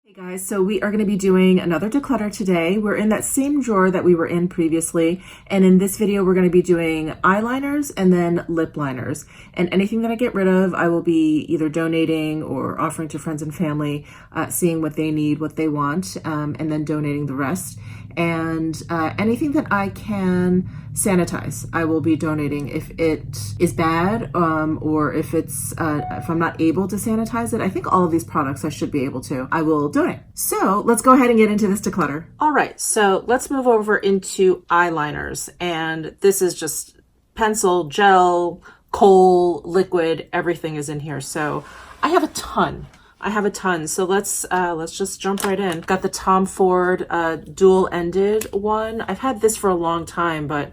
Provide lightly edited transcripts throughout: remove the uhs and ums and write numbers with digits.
Hey guys, so we are going to be doing another declutter today. We're in that same drawer that we were in previously, and in this video we're going to be doing eyeliners and then lip liners. And anything that I get rid of, I will be either donating or offering to friends and family, seeing what they need, what they want, and then donating the rest. And anything that I can sanitize, I will be donating if it is bad, or if I'm not able to sanitize it. I think all of these products I should be able to. I will donate. So let's go ahead and get into this declutter. All right, so let's move over into eyeliners, and this is just pencil, gel, kohl, liquid, everything is in here. So I have a ton. So let's just jump right in. Got the Tom Ford dual-ended one. I've had this for a long time, but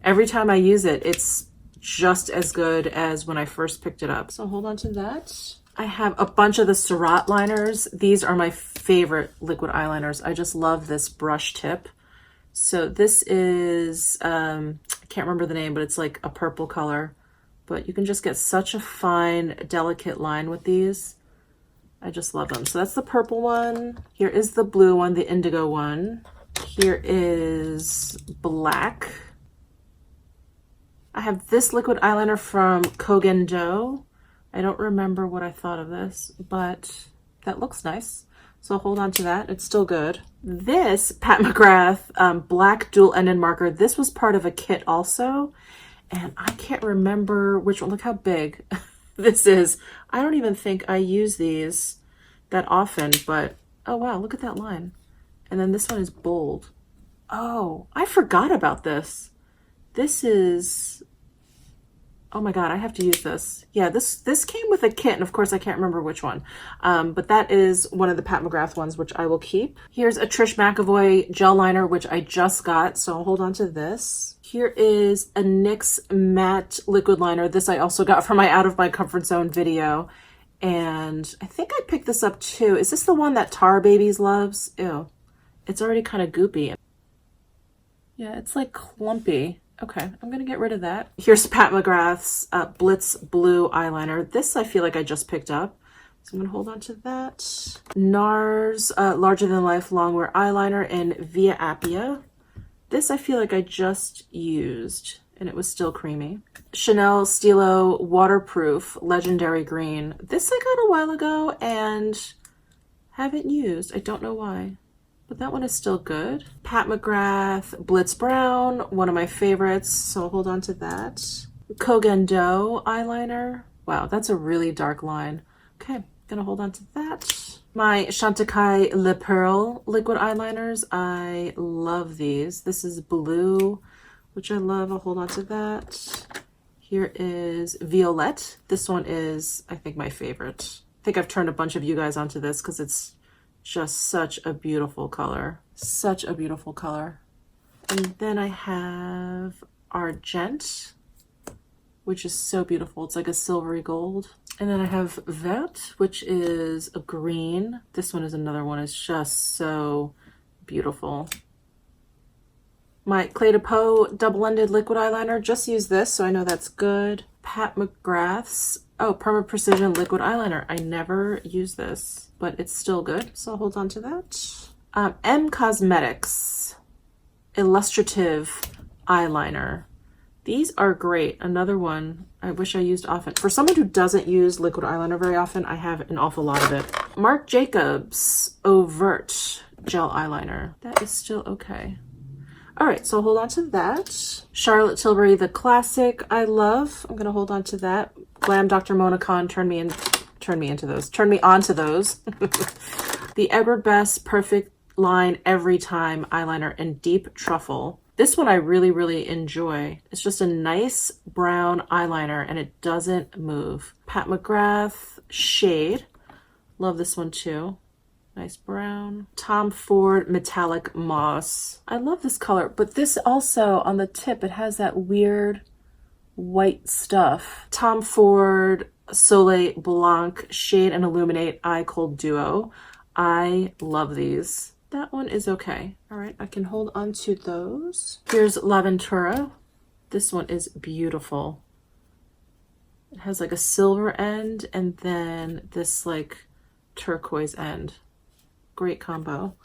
every time I use it, it's just as good as when I first picked it up. So hold on to that. I have a bunch of the Surratt liners. These are my favorite liquid eyeliners. I just love this brush tip. So this is, I can't remember the name, but it's like a purple color. But you can just get such a fine, delicate line with these. I just love them. So that's the purple one. Here is the blue one, the indigo one. Here is black. I have this liquid eyeliner from Kogendo. I don't remember what I thought of this, but that looks nice. So hold on to that. It's still good. This Pat McGrath black dual-ended marker, this was part of a kit also. And I can't remember which one. Look how big this is. I don't even think I use these that often, but oh wow, look at that line. And then this one is bold. Oh, I forgot about this. This is, oh my God, I have to use this. Yeah, this came with a kit, and of course I can't remember which one. But that is one of the Pat McGrath ones, which I will keep. Here's a Trish McEvoy gel liner, which I just got, so I'll hold on to this. Here is a NYX matte liquid liner. This I also got from my Out of My Comfort Zone video. And I think I picked this up too. Is this the one that Tar Babies loves? Ew, it's already kind of goopy. Yeah, it's like clumpy. Okay, I'm gonna get rid of that. Here's Pat McGrath's Blitz Blue eyeliner. This I feel like I just picked up. So I'm gonna hold on to that. NARS Larger Than Life Longwear Eyeliner in Via Appia. This I feel like I just used and it was still creamy. Chanel Stilo Waterproof Legendary Green. This I got a while ago and haven't used. I don't know why, but that one is still good. Pat McGrath Blitz Brown, one of my favorites, so I'll hold on to that. Kogendo eyeliner. Wow, that's a really dark line. Okay, gonna hold on to that. My Chantecaille Le Pearl liquid eyeliners. I love these. This is blue, which I love. I'll hold on to that. Here is Violette. This one is, I think, my favorite. I think I've turned a bunch of you guys onto this because it's just such a beautiful color. Such a beautiful color. And then I have Argent, which is so beautiful. It's like a silvery gold. And then I have Vert, which is a green. This one is another one. It's just so beautiful. My Clé de Peau double-ended liquid eyeliner. Just use this, so I know that's good. Pat McGrath's, oh, Perma Precision liquid eyeliner. I never use this, but it's still good, so I'll hold on to that. M Cosmetics Illustrative Eyeliner. These are great. Another one I wish I used often. For someone who doesn't use liquid eyeliner very often, I have an awful lot of it. Marc Jacobs Overt Gel Eyeliner. That is still okay. All right, so hold on to that. Charlotte Tilbury, the classic I love. I'm gonna hold on to that. Glam Dr. Mona Khan turned me onto those. The Edward Best Perfect Line Every Time eyeliner in Deep Truffle. This one I really, really enjoy. It's just a nice brown eyeliner and it doesn't move. Pat McGrath Shade. Love this one too. Nice brown. Tom Ford Metallic Moss. I love this color, but this also on the tip, it has that weird white stuff. Tom Ford Soleil Blanc Shade and Illuminate Eye Cold Duo. I love these. That one is okay. All right, I can hold on to those. Here's L'Aventura. This one is beautiful. It has like a silver end and then this like turquoise end. Great combo.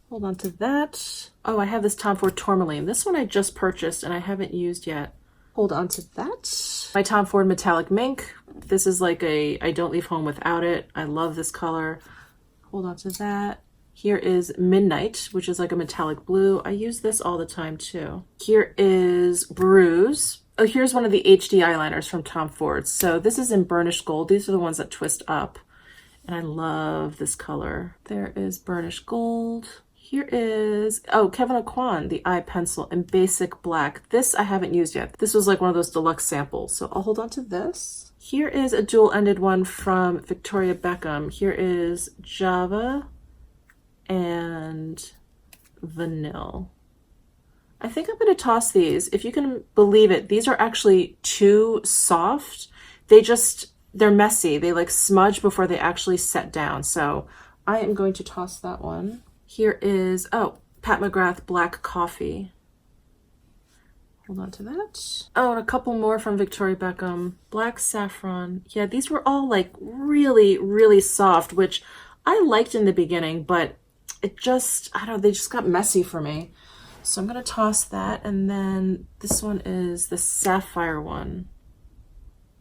Hold on to that. Oh, I have this Tom Ford Tourmaline. This one I just purchased and I haven't used yet. Hold on to that. My Tom Ford Metallic Mink. This is like a I don't leave home without it. I love this color. Hold on to that. Here is Midnight, which is like a metallic blue. I use this all the time too. Here is Bruise. Oh, here's one of the HD eyeliners from Tom Ford. So this is in burnished gold. These are the ones that twist up. And I love this color. There is burnished gold. Here is, oh, Kevin Aquan, the eye pencil in basic black. This I haven't used yet. This was like one of those deluxe samples. So I'll hold on to this. Here is a dual-ended one from Victoria Beckham. Here is Java and Vanille. I think I'm going to toss these. If you can believe it, these are actually too soft. They're messy. They like smudge before they actually set down. So I am going to toss that one. Here is, oh, Pat McGrath Black Coffee. Hold on to that. Oh, and a couple more from Victoria Beckham. Black Saffron. Yeah, these were all like really, really soft, which I liked in the beginning, but it just, I don't know, they just got messy for me. So I'm going to toss that. And then this one is the Sapphire one.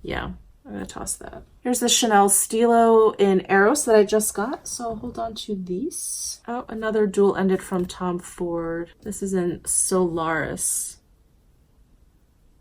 Yeah, I'm going to toss that. Here's the Chanel Stilo in Eros that I just got. So I'll hold on to these. Oh, another dual-ended from Tom Ford. This is in Solaris.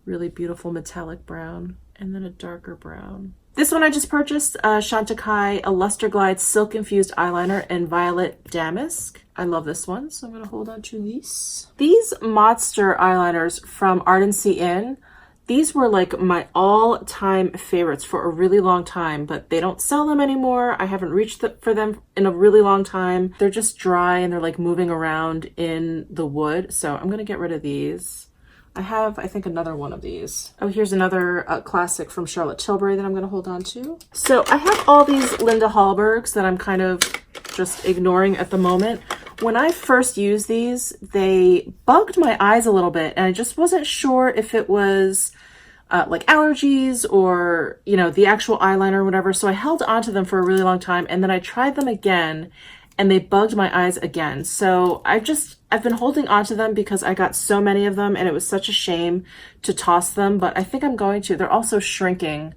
Really beautiful metallic brown. And then a darker brown. This one I just purchased, Chantecaille, a Luster Glide Silk Infused Eyeliner in Violet Damask. I love this one, so I'm going to hold on to these. These Modster eyeliners from Ardency Inn, these were like my all-time favorites for a really long time, but they don't sell them anymore. I haven't reached for them in a really long time. They're just dry and they're like moving around in the wood, so I'm going to get rid of these. I have, I think, another one of these. Oh, here's another classic from Charlotte Tilbury that I'm going to hold on to. So I have all these Linda Hallbergs that I'm kind of just ignoring at the moment. When I first used these, they bugged my eyes a little bit, and I just wasn't sure if it was like allergies or, you know, the actual eyeliner or whatever. So I held onto them for a really long time, and then I tried them again, and they bugged my eyes again. So I've been holding on to them because I got so many of them and it was such a shame to toss them, but I think I'm going to. They're also shrinking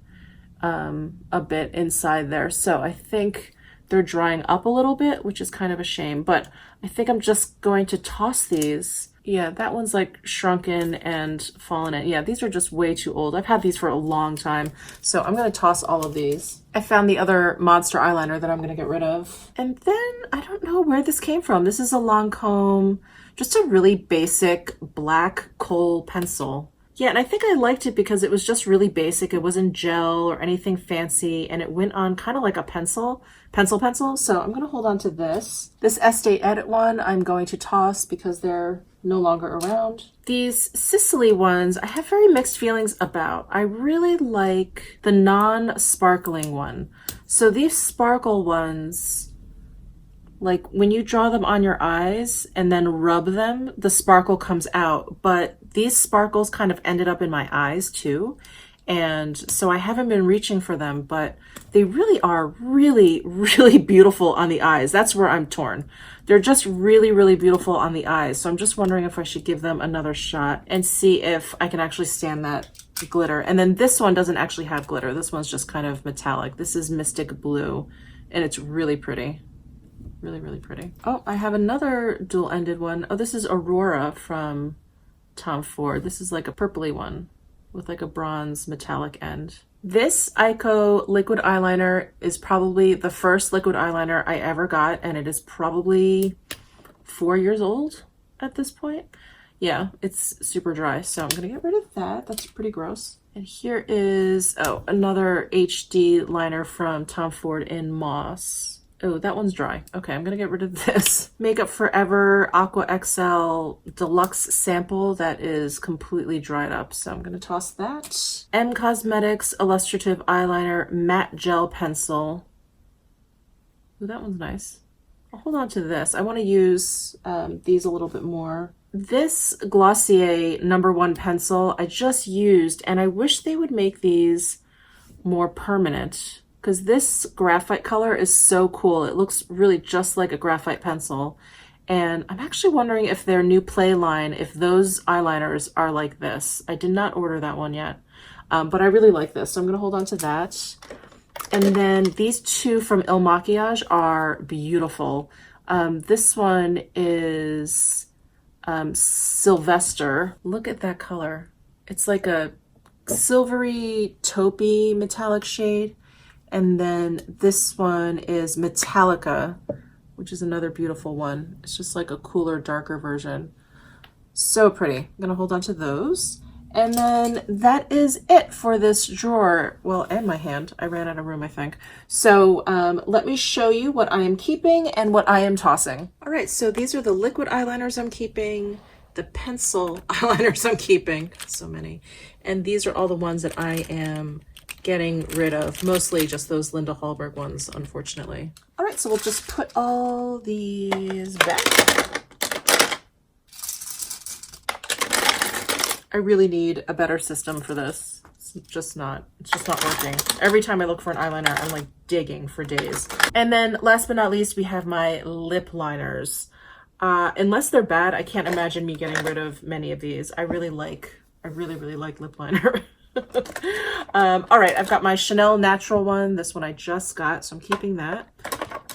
a bit inside there. So I think they're drying up a little bit, which is kind of a shame, but I think I'm just going to toss these. Yeah, that one's like shrunken and fallen in. Yeah, these are just way too old. I've had these for a long time, so I'm going to toss all of these. I found the other Modster eyeliner that I'm going to get rid of. And then I don't know where this came from. This is a Lancome, just a really basic black kohl pencil. Yeah, and I think I liked it because it was just really basic. It wasn't gel or anything fancy, and it went on kind of like a pencil. So I'm going to hold on to this. This Estate Edit one I'm going to toss because they're no longer around. These Sicily ones I have very mixed feelings about. I really like the non-sparkling one. So these sparkle ones, like when you draw them on your eyes and then rub them, the sparkle comes out. But these sparkles kind of ended up in my eyes too. And so I haven't been reaching for them, but they really are really, really beautiful on the eyes. That's where I'm torn. They're just really, really beautiful on the eyes. So I'm just wondering if I should give them another shot and see if I can actually stand that glitter. And then this one doesn't actually have glitter. This one's just kind of metallic. This is Mystic Blue, and it's really pretty. Really, really pretty. Oh, I have another dual-ended one. Oh, this is Aurora from Tom Ford. This is like a purpley one with like a bronze metallic end. This Ico liquid eyeliner is probably the first liquid eyeliner I ever got, and it is probably 4 years old at this point. Yeah, it's super dry, so I'm gonna get rid of that. That's pretty gross. And here is, oh, another HD liner from Tom Ford in Moss. Oh, that one's dry. Okay, I'm gonna get rid of this. Makeup Forever Aqua XL Deluxe Sample that is completely dried up, so I'm gonna toss that. M Cosmetics Illustrative Eyeliner Matte Gel Pencil. Oh, that one's nice. I'll hold on to this. I wanna use these a little bit more. This Glossier #1 pencil I just used, and I wish they would make these more permanent. because this graphite color is so cool. It looks really just like a graphite pencil. And I'm actually wondering if their new play line, if those eyeliners are like this. I did not order that one yet, but I really like this. So I'm going to hold on to that. And then these two from Il Makiage are beautiful. This one is Sylvester. Look at that color. It's like a silvery taupey metallic shade. And then this one is Metallica, which is another beautiful one. It's just like a cooler, darker version. So pretty. I'm gonna hold on to those. And then that is it for this drawer. Well, and my hand. I ran out of room, I think. So let me show you what I am keeping and what I am tossing. All right, so these are the liquid eyeliners I'm keeping, the pencil eyeliners I'm keeping, so many. And these are all the ones that I am getting rid of, mostly just those Linda Hallberg ones, unfortunately. All right, so we'll just put all these back. I really need a better system for this. It's just not working. Every time I look for an eyeliner, I'm like digging for days. And then last but not least, we have my lip liners. Unless they're bad, I can't imagine me getting rid of many of these. I really like lip liner. All right, I've got my Chanel natural one. This one I just got, so I'm keeping that.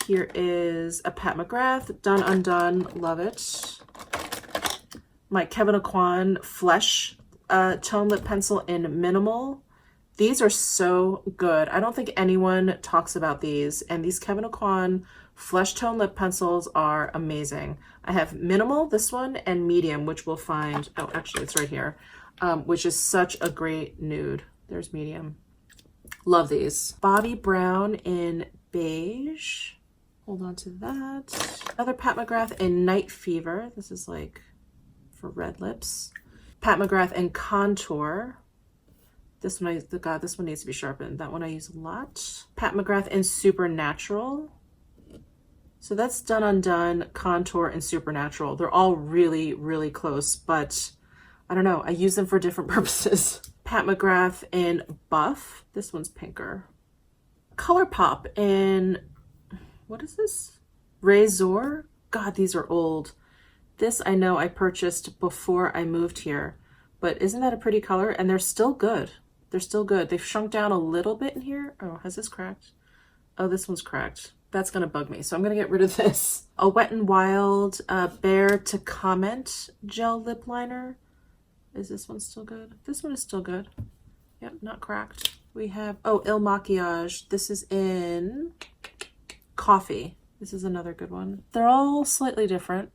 Here is a Pat McGrath, Done Undone, love it. My Kevyn Aucoin Flesh tone lip pencil in Minimal. These are so good. I don't think anyone talks about these, and these Kevyn Aucoin Flesh tone lip pencils are amazing. I have Minimal, this one, and Medium, which we'll find, oh, actually it's right here, which is such a great nude. There's Medium. Love these. Bobbi Brown in Beige. Hold on to that. Another Pat McGrath in Night Fever. This is like for red lips. Pat McGrath in Contour. This one, this one needs to be sharpened. That one I use a lot. Pat McGrath in Supernatural. So that's Done Undone, Contour, and Supernatural. They're all really, really close, but I don't know. I use them for different purposes. Pat McGrath in Buff. This one's pinker. ColourPop in, what is this? Razor. God, these are old. This I know I purchased before I moved here, but isn't that a pretty color? And they're still good. They're still good. They've shrunk down a little bit in here. Oh, has this cracked? Oh, this one's cracked. That's gonna bug me, so I'm gonna get rid of this. A Wet n Wild Bear to Comment gel lip liner. Is this one still good? This one is still good. Yep, not cracked. We have, oh, Il Makiage. This is in Coffee. This is another good one. They're all slightly different.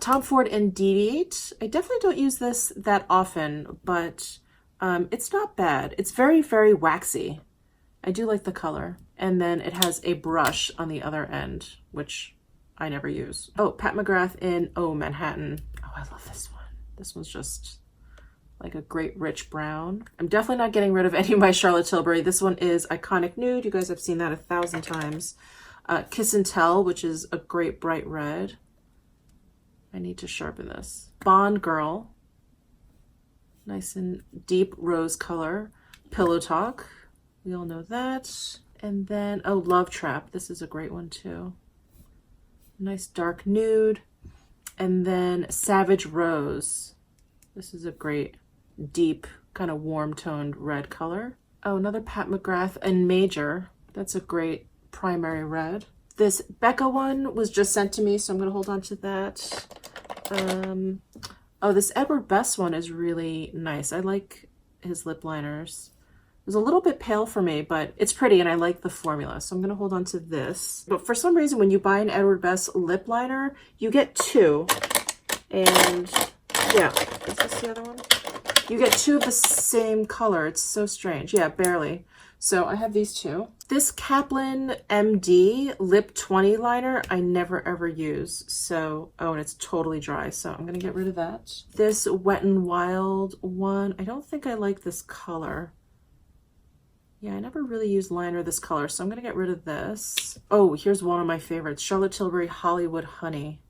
Tom Ford in Deviate. I definitely don't use this that often, but it's not bad. It's very, very waxy. I do like the color. And then it has a brush on the other end, which I never use. Oh, Pat McGrath in, oh, Manhattan. Oh, I love this one. This one's just like a great rich brown. I'm definitely not getting rid of any of my Charlotte Tilbury. This one is Iconic Nude. You guys have seen that 1,000 times. Kiss and Tell, which is a great bright red. I need to sharpen this. Bond Girl. Nice and deep rose color. Pillow Talk. We all know that. And then, oh, Love Trap. This is a great one too. Nice dark nude. And then Savage Rose. This is a great deep kind of warm toned red color. Oh, another Pat McGrath and Major. That's a great primary red. This Becca one was just sent to me, so I'm going to hold on to that. Oh, this Edward Best one is really nice. I like his lip liners. It was a little bit pale for me, but it's pretty and I like the formula. So I'm going to hold on to this. But for some reason, when you buy an Edward Best lip liner, you get two. And yeah, is this the other one? You get two of the same color. It's so strange. Yeah, barely. So I have these two. This Kaplan MD Lip 20 liner, I never ever use. So, oh, and it's totally dry. So I'm going to get rid of that. This Wet n Wild one, I don't think I like this color. Yeah, I never really used liner this color, so I'm going to get rid of this. Oh, here's one of my favorites. Charlotte Tilbury Hollywood Honey.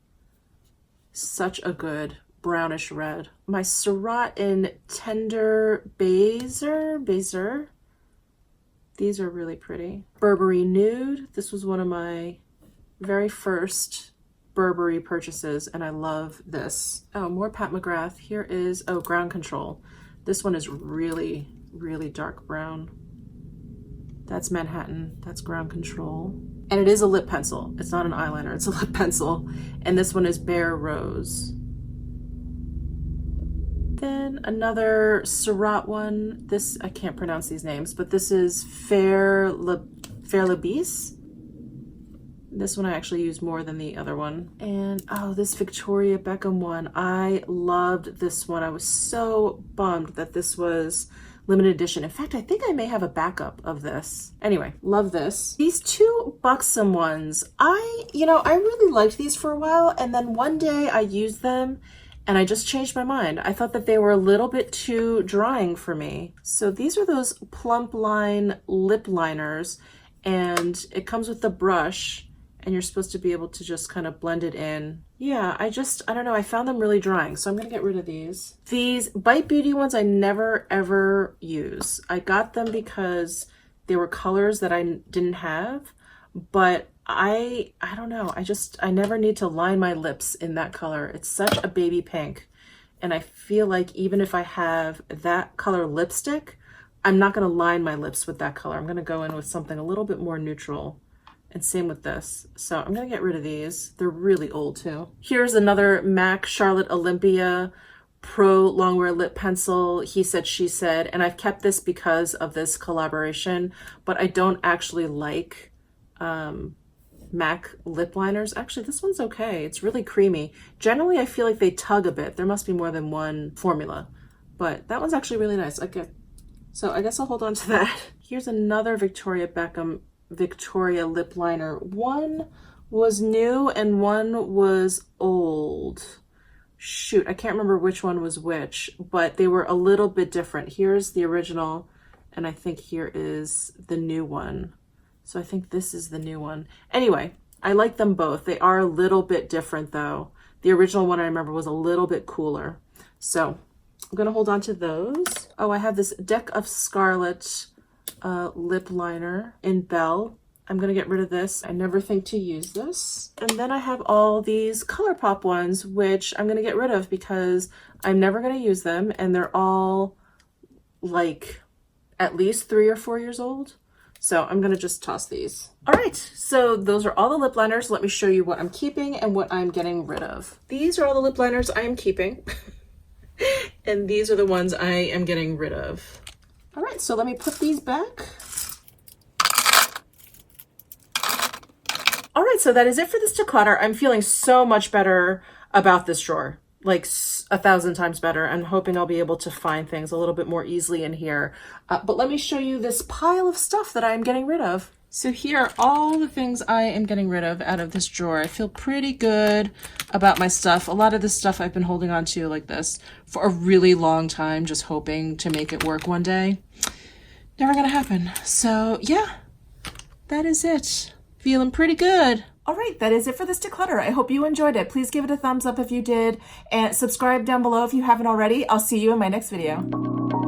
Such a good brownish red. My Surratt in Tender Bezier. These are really pretty. Burberry Nude. This was one of my very first Burberry purchases, and I love this. Oh, more Pat McGrath. Here is, oh, Ground Control. This one is really, really dark brown. That's Manhattan. That's Ground Control. And it is a lip pencil. It's not an eyeliner, it's a lip pencil. And this one is Bare Rose. Then another Surratt one. This, I can't pronounce these names, but this is Fair Labisse. This one I actually use more than the other one. And oh, this Victoria Beckham one. I loved this one. I was so bummed that this was limited edition. In fact, I think I may have a backup of this. Anyway, love this. These two Buxom ones, I really liked these for a while, and then one day I used them and I just changed my mind. I thought that they were a little bit too drying for me. So these are those plump line lip liners, and it comes with the brush, and you're supposed to be able to just kind of blend it in. Yeah, I don't know, I found them really drying, so I'm gonna get rid of these. These Bite Beauty ones I never ever use. I got them because they were colors that I didn't have, but I don't know, I never need to line my lips in that color. It's such a baby pink, and I feel like even if I have that color lipstick, I'm not gonna line my lips with that color. I'm gonna go in with something a little bit more neutral. And same with this. So I'm gonna get rid of these. They're really old too. Here's another MAC Charlotte Olympia Pro Longwear Lip Pencil, He Said, She Said. And I've kept this because of this collaboration, but I don't actually like MAC lip liners. Actually, this one's okay. It's really creamy. Generally, I feel like they tug a bit. There must be more than one formula, but that one's actually really nice. Okay, so I guess I'll hold on to that. Here's another Victoria Beckham Victoria lip liner. One was new and one was old. Shoot, I can't remember which one was which, but they were a little bit different. Here's the original, and I think here is the new one. So I think this is the new one. Anyway, I like them both. They are a little bit different though. The original one I remember was a little bit cooler. So I'm gonna hold on to those. Oh, I have this Deck of Scarlet lip liner in Belle. I'm gonna get rid of this. I never think to use this. And then I have all these ColourPop ones, which I'm gonna get rid of because I'm never gonna use them, and they're all like at least 3 or 4 years old. So I'm gonna just toss these. All right, so those are all the lip liners. Let me show you what I'm keeping and what I'm getting rid of. These are all the lip liners I am keeping. And these are the ones I am getting rid of. All right, so let me put these back. All right, so that is it for this declutter. I'm feeling so much better about this drawer, like 1,000 times better. I'm hoping I'll be able to find things a little bit more easily in here. But let me show you this pile of stuff that I'm getting rid of. So here are all the things I am getting rid of out of this drawer. I feel pretty good about my stuff. A lot of this stuff I've been holding on to like this for a really long time, just hoping to make it work one day. Never gonna happen. So yeah, that is it. Feeling pretty good. All right, that is it for this declutter. I hope you enjoyed it. Please give it a thumbs up if you did, and subscribe down below if you haven't already. I'll see you in my next video.